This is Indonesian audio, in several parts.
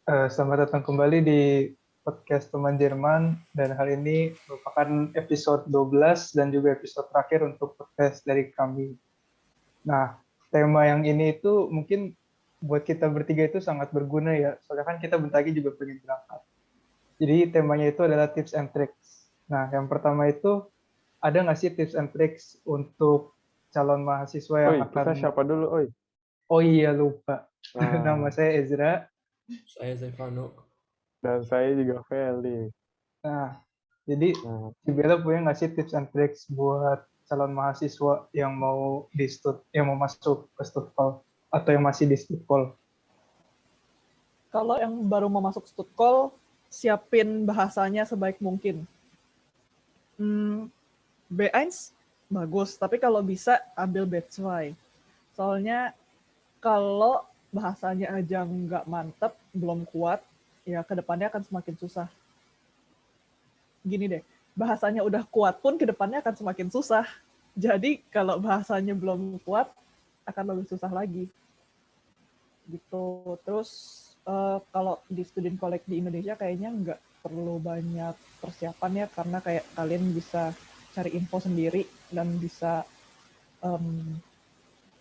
Selamat datang kembali di podcast Teman Jerman dan hal ini merupakan episode 12 dan juga episode terakhir untuk podcast dari kami. Nah, tema yang ini itu mungkin buat kita bertiga itu sangat berguna ya, soalnya kan kita bentar lagi juga pengen berangkat. Jadi temanya itu adalah tips and tricks. Nah, yang pertama itu ada nggak sih tips and tricks untuk calon mahasiswa yang Oi, kita akan... siapa dulu, oi? Oh iya, lupa. Nama Nah, saya Ezra. Saya Stefano. dan saya juga Feli. Nah, jadi Nah, si Bella punya nggak sih tips and tricks buat calon mahasiswa yang mau yang mau masuk ke Stutkol atau yang masih di Stutkol? Kalau yang baru mau masuk Stutkol, siapin bahasanya sebaik mungkin. B1 bagus, tapi kalau bisa ambil B2. Soalnya kalau bahasanya aja nggak mantep, belum kuat, ya kedepannya akan semakin susah. Gini deh, bahasanya udah kuat pun kedepannya akan semakin susah. Jadi kalau bahasanya belum kuat, akan lebih susah lagi. Gitu. Terus kalau di student college di Indonesia kayaknya nggak perlu banyak persiapan ya, karena kayak kalian bisa cari info sendiri dan bisa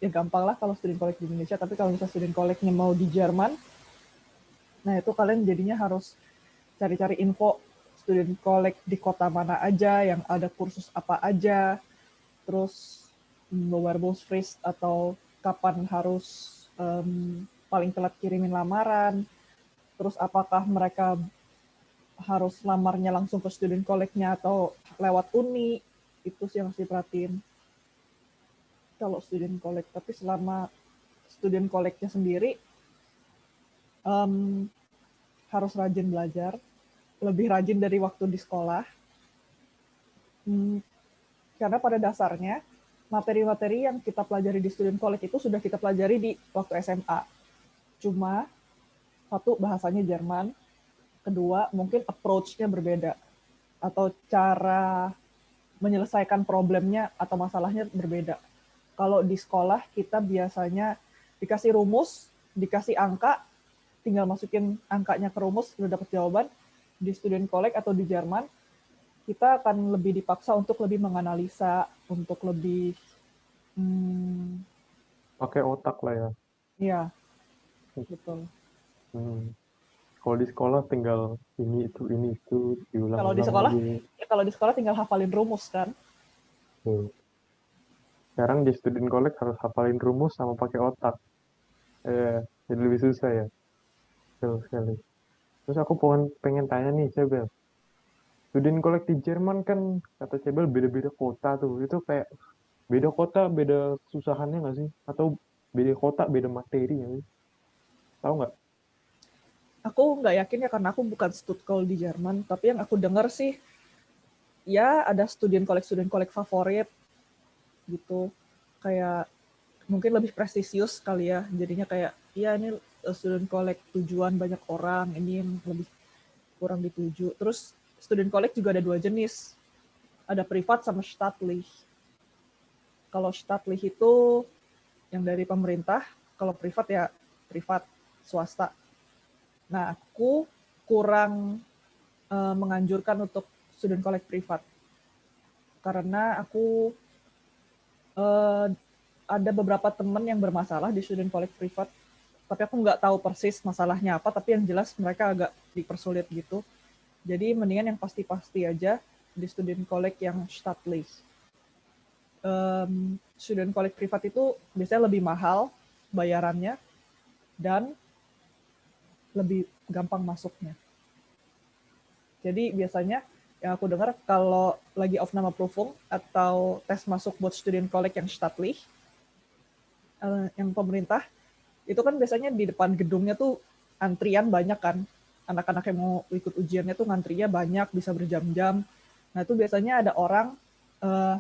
ya gampang lah kalau student college di Indonesia. Tapi kalau misalnya student college-nya mau di Jerman, nah itu kalian jadinya harus cari-cari info student college di kota mana aja, yang ada kursus apa aja, terus Bewerbungsfrist atau kapan harus paling telat kirimin lamaran, terus apakah mereka harus lamarnya langsung ke student college-nya atau lewat uni, itu sih yang harus diperhatiin kalau student college. Tapi selama student college-nya sendiri harus rajin belajar, lebih rajin dari waktu di sekolah, karena pada dasarnya materi-materi yang kita pelajari di student college itu sudah kita pelajari di waktu SMA. Cuma satu, bahasanya Jerman, kedua mungkin approach-nya berbeda atau cara menyelesaikan problemnya atau masalahnya berbeda. Kalau di sekolah kita biasanya dikasih rumus, dikasih angka, tinggal masukin angkanya ke rumus, udah dapat jawaban. Di student college atau di Jerman, kita akan lebih dipaksa untuk lebih menganalisa, untuk lebih pakai otak lah ya. ya, betul. Kalau di sekolah tinggal ini itu diulang-ulang lagi. Kalau di sekolah tinggal hafalin rumus kan. Sekarang di student college harus hafalin rumus sama pakai otak. Jadi lebih susah ya. Betul sekali. Terus aku pengen tanya nih, Cebel. Student college di Jerman kan, kata Cebel, beda-beda kota tuh. Itu kayak beda kota, beda susahannya nggak sih? Atau beda kota, beda materi nggak sih? Tahu nggak? Aku nggak yakin ya, karena aku bukan Stutkol di Jerman, tapi yang aku dengar sih, ya ada student college favorit gitu, kayak mungkin lebih prestisius kali ya, jadinya kayak ya ini student college tujuan banyak orang, ini yang lebih kurang dituju. Terus student college juga ada dua jenis, ada privat sama staatlich. Kalau staatlich itu yang dari pemerintah, kalau privat ya privat, swasta. Nah, aku kurang menganjurkan untuk student college privat, karena aku ada beberapa teman yang bermasalah di student college privat, tapi aku nggak tahu persis masalahnya apa, tapi yang jelas mereka agak dipersulit gitu. Jadi mendingan yang pasti-pasti aja di student college yang staatlich. Student college privat itu biasanya lebih mahal bayarannya dan lebih gampang masuknya. Jadi biasanya yang aku dengar kalau lagi Aufnahmeprüfung atau tes masuk buat student college yang staatlich, yang pemerintah, itu kan biasanya di depan gedungnya tuh antrian banyak kan. Anak-anak yang mau ikut ujiannya tuh ngantrinya banyak, bisa berjam-jam. Nah itu biasanya ada orang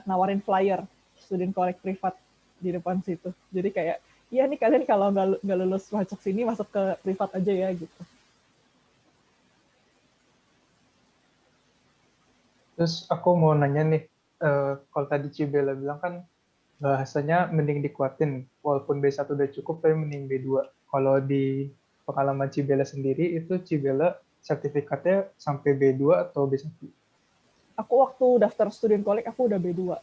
nawarin flyer student college privat di depan situ. Jadi kayak, iya nih kalian kalau nggak lulus masuk sini, masuk ke privat aja ya gitu. Terus aku mau nanya nih, kalau tadi Cibela bilang kan bahasanya mending dikuatin, walaupun B1 udah cukup, tapi mending B2. Kalau di pengalaman Cibela sendiri, itu Cibela sertifikatnya sampai B2 atau B1? Aku waktu daftar student college aku udah B2.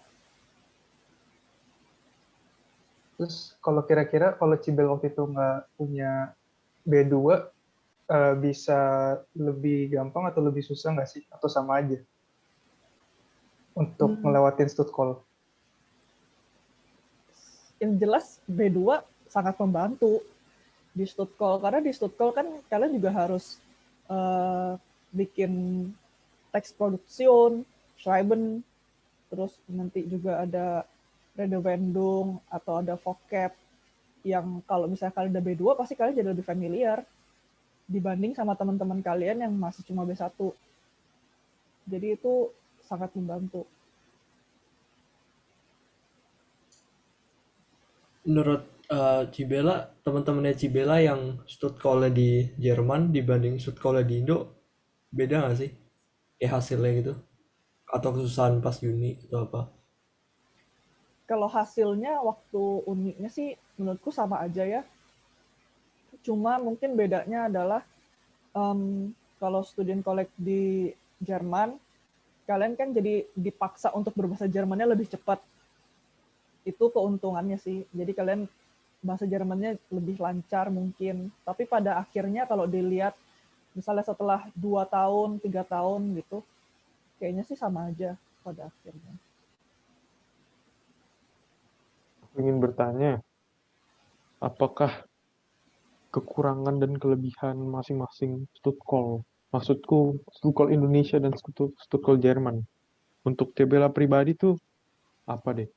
Terus kalau kira-kira kalau Cibela waktu itu nggak punya B2, bisa lebih gampang atau lebih susah nggak sih? Atau sama aja untuk Hmm, ngelewatin stud call? yang jelas B2 sangat membantu di Stutkol, karena di Stutkol kan kalian juga harus eh, bikin teks production, schreiben, terus nanti juga ada redewendung atau ada vocab yang kalau misalnya kalian udah B2 pasti kalian jadi lebih familiar dibanding sama teman-teman kalian yang masih cuma B1. Jadi itu sangat membantu. Menurut Cibela, teman-temannya Cibela yang Stuttgart di Jerman dibanding Stuttgart di Indo, beda nggak sih? Kayak hasilnya gitu? Atau kesusahan pas uni atau apa? Kalau hasilnya waktu uniknya sih menurutku sama aja ya. Cuma mungkin bedanya adalah kalau student college di Jerman, kalian kan jadi dipaksa untuk berbahasa Jermannya lebih cepat. Itu keuntungannya sih. Jadi kalian bahasa Jermannya lebih lancar mungkin. Tapi pada akhirnya kalau dilihat misalnya setelah 2 tahun, 3 tahun gitu, kayaknya sih sama aja pada akhirnya. Aku ingin bertanya, apakah kekurangan dan kelebihan masing-masing Stuttgart? Maksudku, Stuttgart Indonesia dan Stuttgart Jerman. Untuk Cibela pribadi tuh apa deh?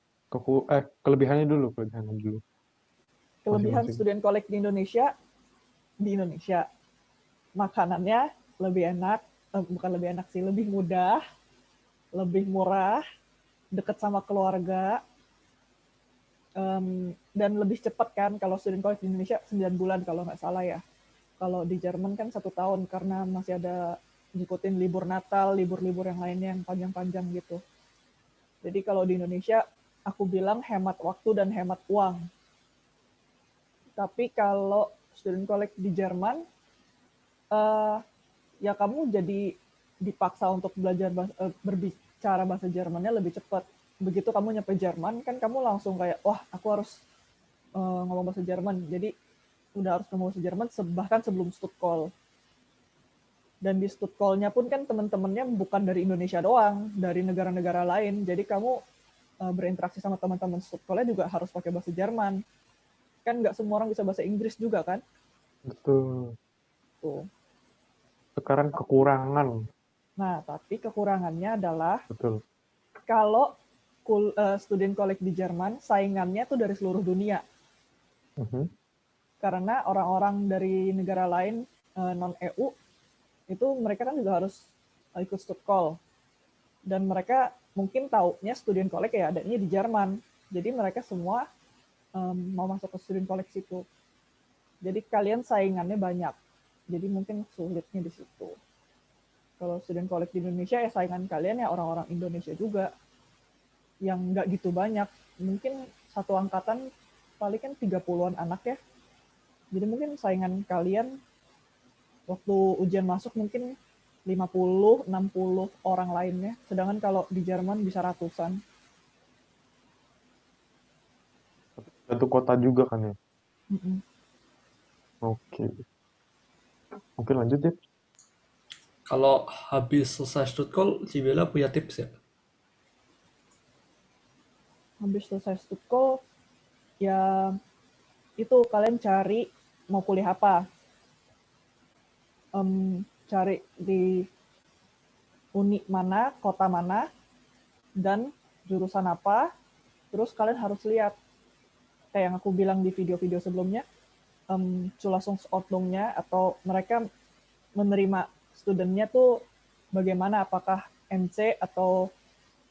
Kelebihannya dulu Kelebihan masing-masing. student college di Indonesia, makanannya lebih enak, bukan lebih enak sih, lebih mudah, lebih murah, dekat sama keluarga, dan lebih cepat kan. Kalau student college di Indonesia 9 bulan kalau nggak salah ya. Kalau di Jerman kan 1 tahun karena masih ada ngikutin libur Natal, libur-libur yang lainnya yang panjang-panjang gitu. Jadi kalau di Indonesia, aku bilang hemat waktu dan hemat uang. Tapi kalau student college di Jerman, eh, ya kamu jadi dipaksa untuk berbicara bahasa Jermannya lebih cepat. Begitu kamu nyampe Jerman, kan kamu langsung kayak, wah aku harus ngomong bahasa Jerman. Jadi udah harus ngomong bahasa Jerman bahkan sebelum Stuttgart. Dan di Stuttgart-nya pun kan teman-temannya bukan dari Indonesia doang, dari negara-negara lain. Jadi kamu berinteraksi sama teman-teman Stuttgart-nya juga harus pakai bahasa Jerman. Kan nggak semua orang bisa bahasa Inggris juga kan? Betul. Tuh. Sekarang kekurangan. Nah, tapi kekurangannya adalah Betul. kalau student college di Jerman, saingannya tuh dari seluruh dunia. Mhm. Karena orang-orang dari negara lain non-EU, itu mereka kan juga harus ikut Stuttgart. Dan mereka mungkin taunya student college ya adanya di Jerman. Jadi mereka semua mau masuk ke student college itu. Jadi kalian saingannya banyak. Jadi mungkin sulitnya di situ. Kalau student college di Indonesia ya saingan kalian ya orang-orang Indonesia juga yang nggak gitu banyak. Mungkin satu angkatan paling kan 30-an anak ya. Jadi mungkin saingan kalian waktu ujian masuk mungkin 50, 60 orang lainnya. Sedangkan kalau di Jerman bisa ratusan. Satu kota juga kan ya. Mm-mm. Oke. Mungkin lanjut ya. Kalau habis selesai Stuttgart, Cibela punya tips ya? Habis selesai Stuttgart, ya itu kalian cari mau kuliah apa. Cari di uni mana, kota mana, dan jurusan apa. Terus kalian harus lihat, kayak yang aku bilang di video-video sebelumnya, Zulassungsordnungnya atau mereka menerima studentnya tuh bagaimana, apakah MC atau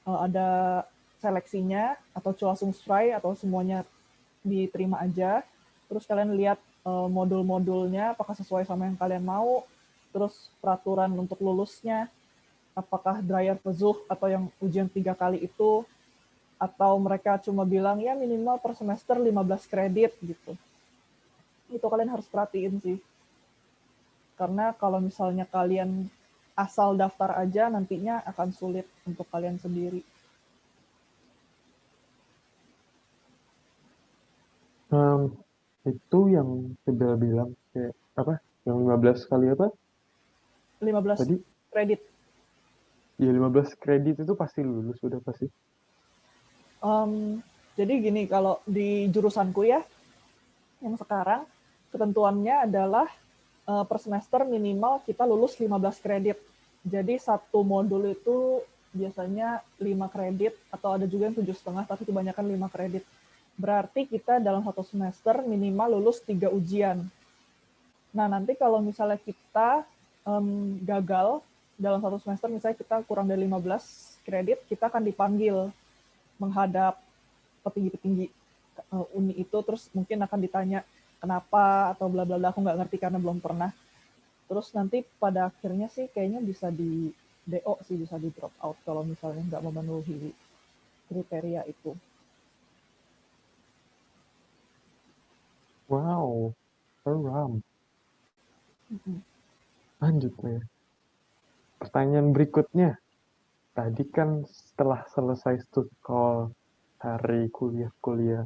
ada seleksinya atau Zulassungsfrei atau semuanya diterima aja. Terus kalian lihat modul-modulnya apakah sesuai sama yang kalian mau, terus peraturan untuk lulusnya, apakah Dreyer Versuch atau yang ujian 3 kali itu, atau mereka cuma bilang ya minimal per semester 15 kredit gitu. Itu kalian harus perhatiin sih. Karena kalau misalnya kalian asal daftar aja, nantinya akan sulit untuk kalian sendiri. Itu yang sudah bilang kayak apa? Yang 15 kali apa 15 tadi? kredit. Ya 15 kredit itu pasti lulus udah pasti. Jadi gini, kalau di jurusanku ya, yang sekarang ketentuannya adalah per semester minimal kita lulus 15 kredit. Jadi satu modul itu biasanya 5 kredit, atau ada juga yang 7,5, tapi kebanyakan 5 kredit. Berarti kita dalam satu semester minimal lulus 3 ujian. Nah, nanti kalau misalnya kita gagal dalam satu semester, misalnya kita kurang dari 15 kredit, kita akan dipanggil menghadap petinggi-petinggi uni itu, terus mungkin akan ditanya kenapa atau bla bla bla, aku nggak ngerti karena belum pernah. Terus nanti pada akhirnya sih kayaknya bisa di DO sih, bisa di drop out kalau misalnya nggak memenuhi kriteria itu. Wow, seram. Lanjut nih. Pertanyaan berikutnya. Tadi kan setelah selesai call hari kuliah-kuliah,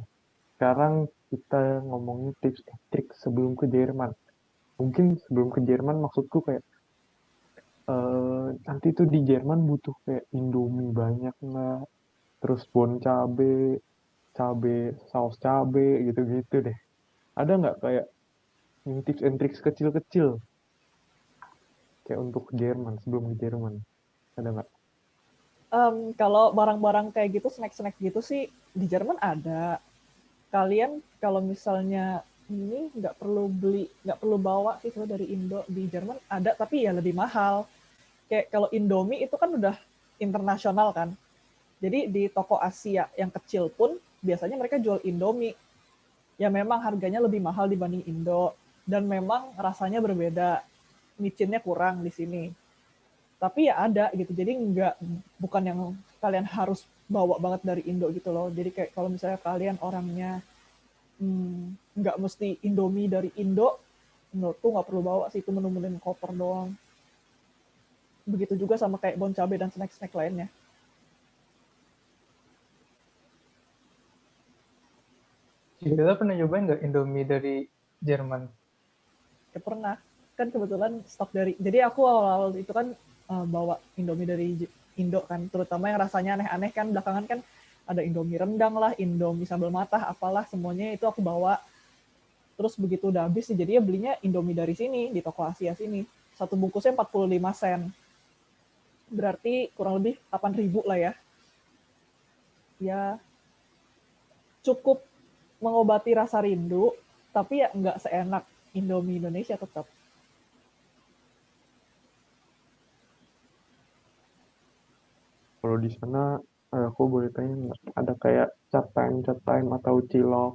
sekarang kita ngomongin tips and trik sebelum ke Jerman. Mungkin sebelum ke Jerman maksudku kayak nanti tuh di Jerman butuh kayak Indomie banyak nggak, terus bon cabe, saus cabe gitu-gitu deh. Ada nggak kayak yang tips and tricks kecil-kecil kayak untuk ke Jerman sebelum ke Jerman? Ada nggak? Kalau barang-barang kayak gitu, snack-snack gitu sih di Jerman ada. Kalian kalau misalnya ini nggak perlu beli, nggak perlu bawa sih sebenarnya dari Indo. Di Jerman ada, tapi ya lebih mahal. Kayak kalau Indomie itu kan udah internasional kan. Jadi di toko Asia yang kecil pun biasanya mereka jual Indomie. Ya memang harganya lebih mahal dibanding Indo, dan memang rasanya berbeda. Micinnya kurang di sini. Tapi ya ada gitu. Jadi bukan yang kalian harus bawa banget dari Indo gitu loh. Jadi kayak kalau misalnya kalian orangnya nggak mesti Indomie dari Indo, menurutku nggak perlu bawa sih, itu menu-menu koper doang. Begitu juga sama kayak bon cabe dan snack-snack lainnya. Cibela pernah nyobain nggak Indomie dari Jerman? Ya pernah. Kan kebetulan stok dari, jadi aku awal-awal itu kan bawa Indomie dari Indo kan, terutama yang rasanya aneh-aneh kan, belakangan kan ada Indomie rendang lah, Indomie sambal matah, apalah, semuanya itu aku bawa. Terus begitu udah habis, jadinya belinya Indomie dari sini, di toko Asia sini. Satu bungkusnya 45 sen. Berarti kurang lebih 8.000 lah ya. Ya cukup mengobati rasa rindu, tapi ya nggak seenak Indomie Indonesia tetap. Kalau di sana, aku boleh tanya nggak? Ada kayak cat time atau cilok?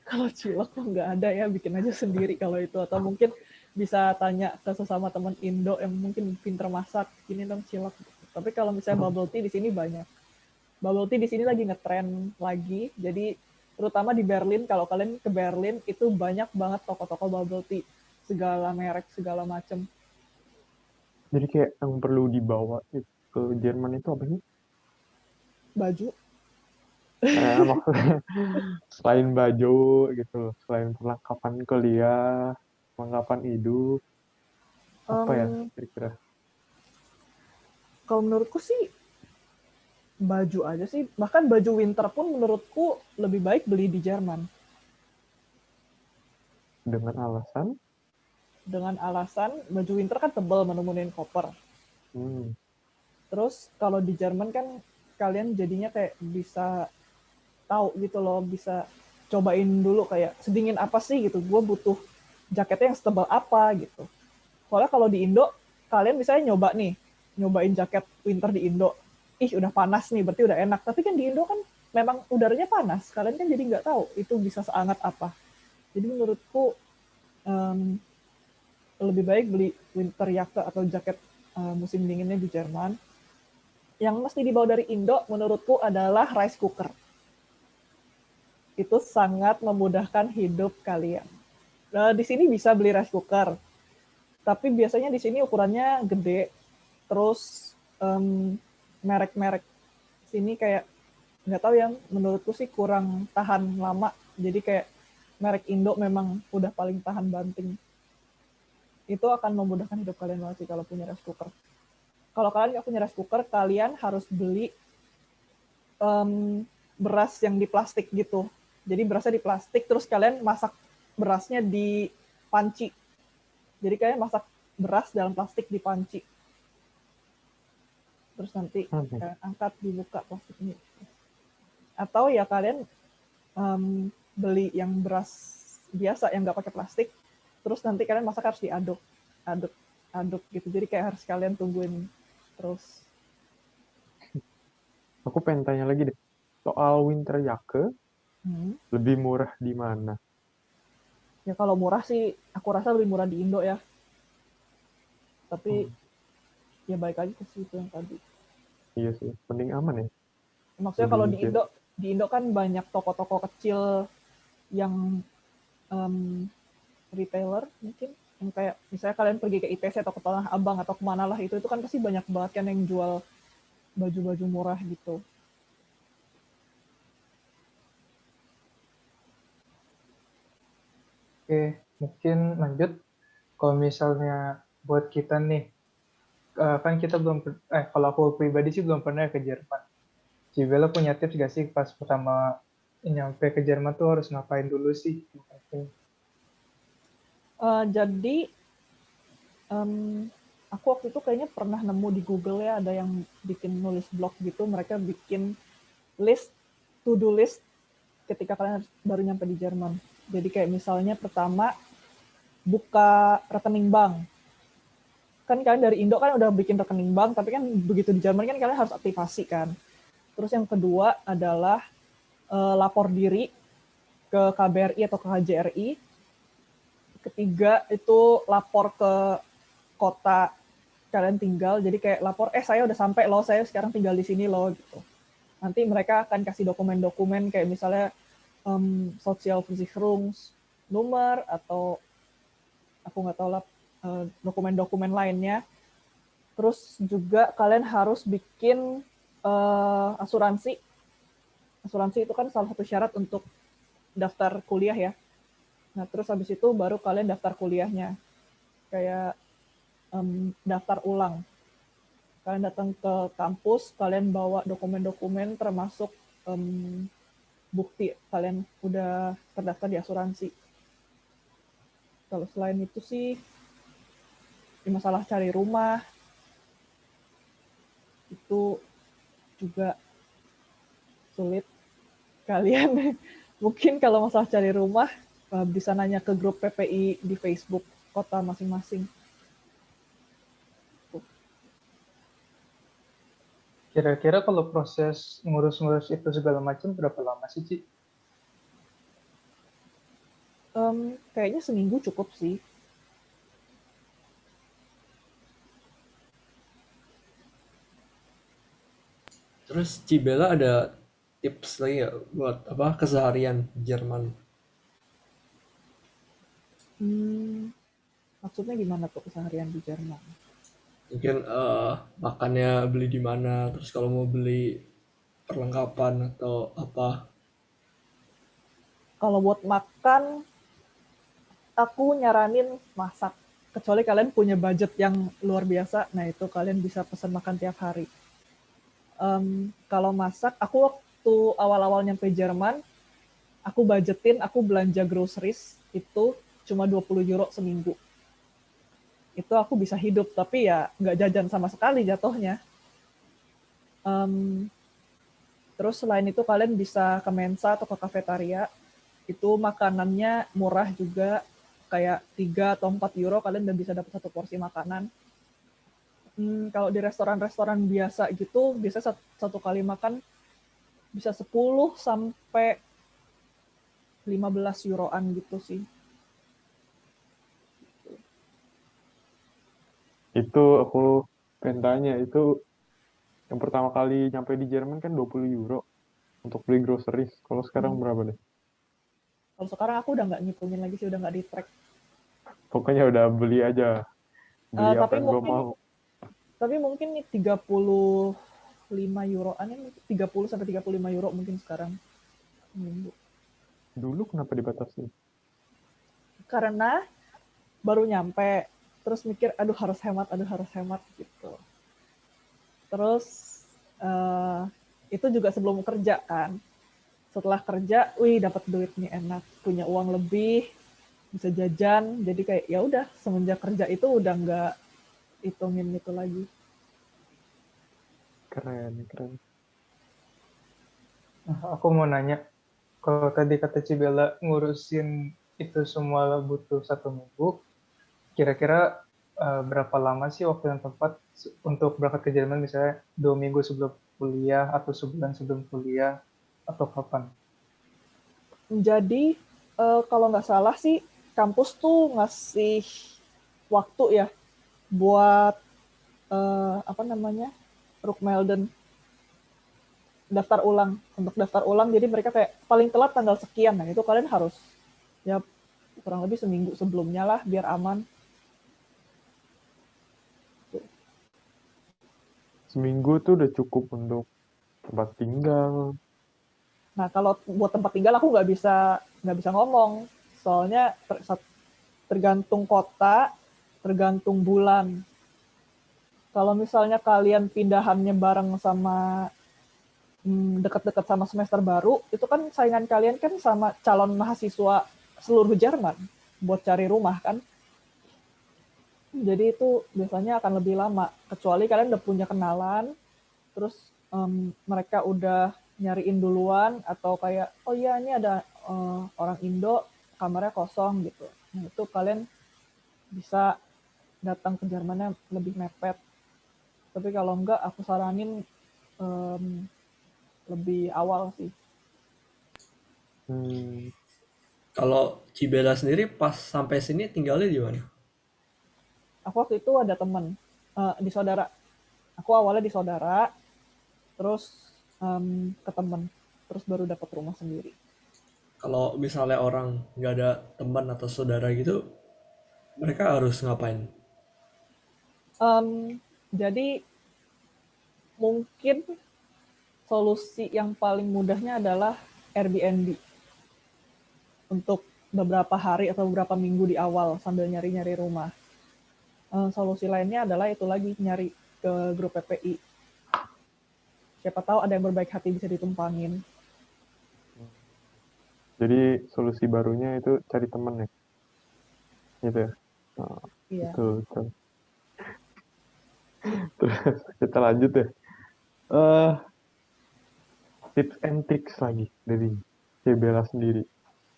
Kalau cilok kok nggak ada ya, bikin aja sendiri kalau itu. Atau mungkin bisa tanya ke sesama teman Indo yang mungkin pinter masak, gini dong cilok. Tapi kalau misalnya bubble tea di sini banyak. Bubble tea di sini lagi ngetren lagi, jadi terutama di Berlin, kalau kalian ke Berlin itu banyak banget toko-toko bubble tea, segala merek, segala macem. Jadi kayak yang perlu dibawa ke Jerman itu apa sih? Baju. Maksudnya selain baju gitu, selain perlengkapan kuliah, perlengkapan hidup, apa ya Um, kira-kira? Kalau menurutku sih baju aja sih, bahkan baju winter pun menurutku lebih baik beli di Jerman. Dengan alasan, Dengan alasan baju winter kan tebal, menemuin koper. hmm, Terus kalau di Jerman kan kalian jadinya kayak bisa tahu gitu loh, bisa cobain dulu kayak sedingin apa sih gitu, gue butuh jaketnya yang setebal apa gitu. Soalnya kalau di Indo, kalian misalnya nyobain jaket winter di Indo, ih udah panas nih, berarti udah enak. Tapi kan di Indo kan memang udaranya panas, kalian kan jadi nggak tahu itu bisa sehangat apa. Jadi menurutku um, lebih baik beli winter jacket atau jaket musim dinginnya di Jerman. Yang mesti dibawa dari Indo menurutku adalah rice cooker. Itu sangat memudahkan hidup kalian. Di sini bisa beli rice cooker, tapi biasanya di sini ukurannya gede. Terus merek-merek sini kayak nggak tahu ya, menurutku sih kurang tahan lama. Jadi kayak merek Indo memang udah paling tahan banting. Itu akan memudahkan hidup kalian banget sih kalau punya rice cooker. Kalau kalian nggak punya rice cooker, kalian harus beli beras yang di plastik gitu. Jadi berasnya di plastik, terus kalian masak berasnya di panci. Jadi kalian masak beras dalam plastik di panci. Terus nanti kalian angkat, dibuka plastiknya. Atau ya kalian beli yang beras biasa yang nggak pakai plastik, terus nanti kalian masak harus diaduk, aduk gitu. Jadi kayak harus kalian tungguin terus. Aku pengen tanya lagi deh. Soal winter jake, lebih murah di mana? Ya kalau murah sih, aku rasa lebih murah di Indo ya. Tapi ya balik lagi ke situ yang tadi. Iya sih, mending aman ya. Maksudnya Lebih kalau legit. di Indo kan banyak toko-toko kecil yang retailer mungkin, yang kayak misalnya kalian pergi ke ITC atau ke Tanah Abang atau kemana lah, itu kan pasti banyak banget kan yang jual baju-baju murah gitu. Oke, mungkin lanjut. Kalau misalnya buat kita nih, kan kita belum, kalau aku pribadi sih belum pernah ke Jerman. Cibela punya tips gak sih pas pertama nyampe ke Jerman tuh harus ngapain dulu sih? Jadi aku waktu itu kayaknya pernah nemu di Google ya, ada yang bikin nulis blog gitu, mereka bikin to do list ketika kalian baru nyampe di Jerman. Jadi kayak misalnya pertama buka rekening bank. Kan kalian dari Indo kan udah bikin rekening bank, tapi kan begitu di Jerman kan kalian harus aktivasi kan. Terus yang kedua adalah lapor diri ke KBRI atau ke KJRI. Ketiga itu lapor ke kota kalian tinggal. Jadi kayak lapor, saya udah sampai loh, saya sekarang tinggal di sini loh gitu. Nanti mereka akan kasih dokumen-dokumen kayak misalnya Sozialversicherungsnummer atau aku nggak tahu lah dokumen-dokumen lainnya. Terus juga kalian harus bikin asuransi. Asuransi itu kan salah satu syarat untuk daftar kuliah ya. Nah, terus habis itu baru kalian daftar kuliahnya. Kayak daftar ulang. Kalian datang ke kampus, kalian bawa dokumen-dokumen termasuk bukti kalian udah terdaftar di asuransi. Kalau selain itu sih, masalah cari rumah, itu juga sulit. Kalian mungkin kalau masalah cari rumah, bisa nanya ke grup PPI di Facebook kota masing-masing. Kira-kira kalau proses ngurus-ngurus itu segala macam berapa lama sih, Ci? Kayaknya seminggu cukup sih. Terus Cibela ada tips lagi nggak buat apa keseharian Jerman? Maksudnya gimana tuh keseharian di Jerman? Mungkin makannya beli di mana, terus kalau mau beli perlengkapan atau apa. Kalau buat makan, aku nyaranin masak. Kecuali kalian punya budget yang luar biasa, nah itu kalian bisa pesan makan tiap hari. Kalau masak, aku waktu awal-awal nyampe Jerman, aku budgetin, aku belanja groceries itu cuma 20 euro seminggu. Itu aku bisa hidup, tapi ya nggak jajan sama sekali jatuhnya. Terus selain itu kalian bisa ke Mensa atau ke kafetaria, itu makanannya murah juga, kayak 3 atau 4 euro kalian udah bisa dapat satu porsi makanan. Kalau di restoran-restoran biasa gitu, biasanya satu kali makan bisa 10 sampai 15 euroan gitu sih. Itu aku pengen tanya, itu yang pertama kali nyampe di Jerman kan 20 euro untuk beli groceries. Kalau sekarang berapa deh? Kalau sekarang aku udah nggak ngitungin lagi sih, udah nggak di track. Pokoknya udah beli aja. Beli apa Tapi yang gue mungkin mau. tapi mungkin nih 35 euroan ya, 30 sampai 35 euro mungkin sekarang seminggu. Dulu kenapa dibatasi? Karena baru nyampe, terus mikir aduh harus hemat gitu. Terus eh, itu juga sebelum kerja kan. Setelah kerja, wih dapat duit nih enak, punya uang lebih, bisa jajan. Jadi kayak ya udah semenjak kerja itu udah nggak hitungin itu lagi. Keren, keren. Nah, aku mau nanya, kalau tadi kata Cibela ngurusin itu semua butuh 1 minggu, kira-kira berapa lama sih waktu yang tepat untuk berangkat ke Jerman, misalnya 2 minggu sebelum kuliah atau sebulan sebelum kuliah atau kapan? Jadi kalau nggak salah sih kampus tuh ngasih waktu ya buat apa namanya Rookmelden daftar ulang untuk daftar ulang. Jadi mereka kayak paling telat tanggal sekian. Nah itu kalian harus ya kurang lebih seminggu sebelumnya lah biar aman. Seminggu tuh udah cukup untuk tempat tinggal. Nah kalau buat tempat tinggal aku nggak bisa ngomong soalnya tergantung kota, tergantung bulan. Kalau misalnya kalian pindahannya bareng sama dekat-dekat sama semester baru, itu kan saingan kalian kan sama calon mahasiswa seluruh Jerman buat cari rumah kan. Jadi itu biasanya akan lebih lama, kecuali kalian udah punya kenalan, terus mereka udah nyariin duluan, atau kayak, oh iya ini ada orang Indo, kamarnya kosong gitu. Nah itu kalian bisa datang ke Jermannya lebih mepet. Tapi kalau enggak, aku saranin lebih awal sih. Hmm, Kalau Cibela sendiri pas sampai sini tinggalnya di mana? Aku waktu itu ada temen di saudara. Aku awalnya di saudara, terus ke temen, terus baru dapat rumah sendiri. Kalau misalnya orang nggak ada teman atau saudara gitu, mereka harus ngapain? Jadi mungkin solusi yang paling mudahnya adalah Airbnb untuk beberapa hari atau beberapa minggu di awal sambil nyari-nyari rumah. Solusi lainnya adalah itu lagi nyari ke grup PPI. Siapa tahu ada yang berbaik hati bisa ditumpangin. jadi solusi barunya itu cari temen ya, gitu ya. Oh, Iya. betul, betul. Terus kita lanjut ya. Eh, tips and tricks lagi dari Cebela sendiri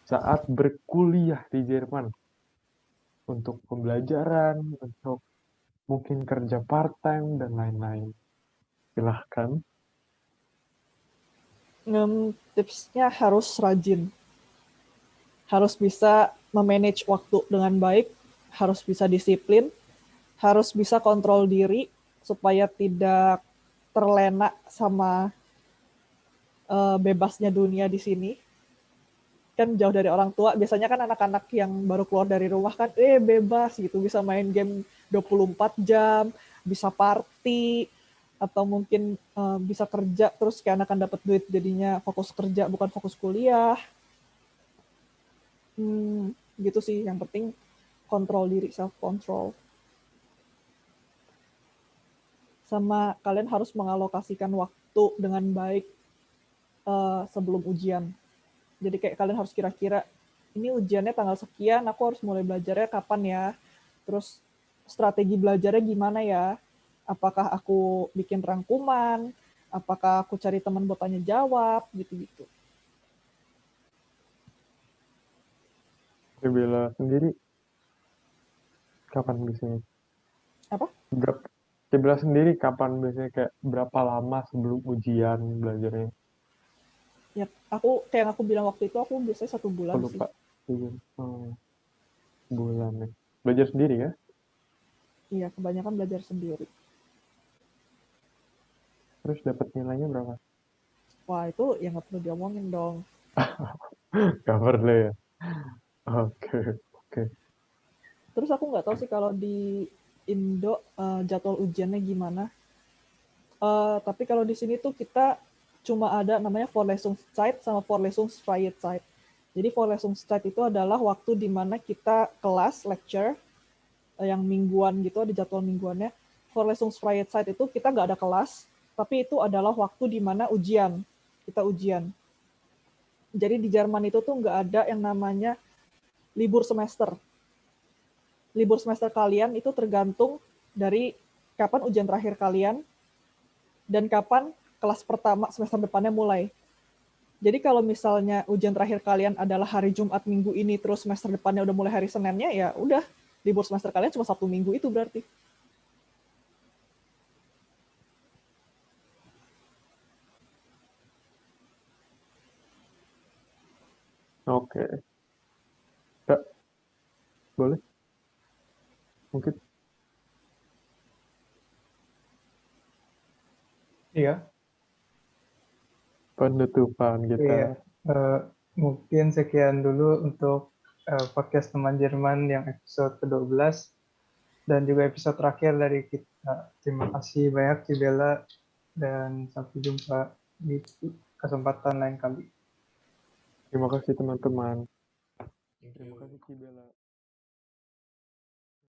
saat berkuliah di Jerman untuk pembelajaran, untuk mungkin kerja part-time dan lain-lain. Silahkan. Tipsnya harus rajin. Harus bisa memanage waktu dengan baik, harus bisa disiplin, harus bisa kontrol diri supaya tidak terlena sama bebasnya dunia di sini. Kan jauh dari orang tua, biasanya kan anak-anak yang baru keluar dari rumah kan bebas gitu, bisa main game 24 jam, bisa party, atau mungkin bisa kerja terus kayak anak kan dapat duit jadinya fokus kerja bukan fokus kuliah. Gitu sih, yang penting kontrol diri, self control. Sama kalian harus mengalokasikan waktu dengan baik sebelum ujian. Jadi kayak kalian harus kira-kira ini ujiannya tanggal sekian, aku harus mulai belajarnya kapan ya? Terus strategi belajarnya gimana ya? Apakah aku bikin rangkuman? Apakah aku cari teman buat tanya jawab? Gitu-gitu. Cebela sendiri kapan biasanya? Apa? Berapa? Cebela sendiri kapan biasanya kayak berapa lama sebelum ujian belajarnya? Ya, aku kayak yang aku bilang waktu itu, aku biasanya 1 bulan Aku sih. lupa. Oh, bulan ya. Belajar sendiri ya? Iya, kebanyakan belajar sendiri. Terus dapat nilainya berapa? Wah, itu yang nggak perlu diomongin dong. Gak perlu ya. Oke, oke. Terus aku nggak tahu sih kalau di Indo jadwal ujiannya gimana. Tapi kalau di sini tuh kita cuma ada namanya Vorlesungszeit sama Vorlesungsfreie Zeit. Jadi Vorlesungszeit itu adalah waktu di mana kita kelas lecture yang mingguan gitu, ada jadwal mingguannya. Vorlesungsfreie Zeit itu kita nggak ada kelas, tapi itu adalah waktu di mana ujian, kita ujian. Jadi di Jerman itu tuh nggak ada yang namanya libur semester. Libur semester kalian itu tergantung dari kapan ujian terakhir kalian dan kapan kelas pertama semester depannya mulai. Jadi kalau misalnya ujian terakhir kalian adalah hari Jumat minggu ini, terus semester depannya udah mulai hari Seninnya, ya udah libur semester kalian cuma Sabtu minggu itu berarti. Oke. Kak, boleh? Mungkin Iya, penutupan kita. iya. Eh, Mungkin sekian dulu untuk podcast teman Jerman yang episode ke-12 dan juga episode terakhir dari kita. Terima kasih banyak Cibela dan sampai jumpa di kesempatan lain kali. Terima kasih teman-teman. Thank Terima you. kasih Cibela.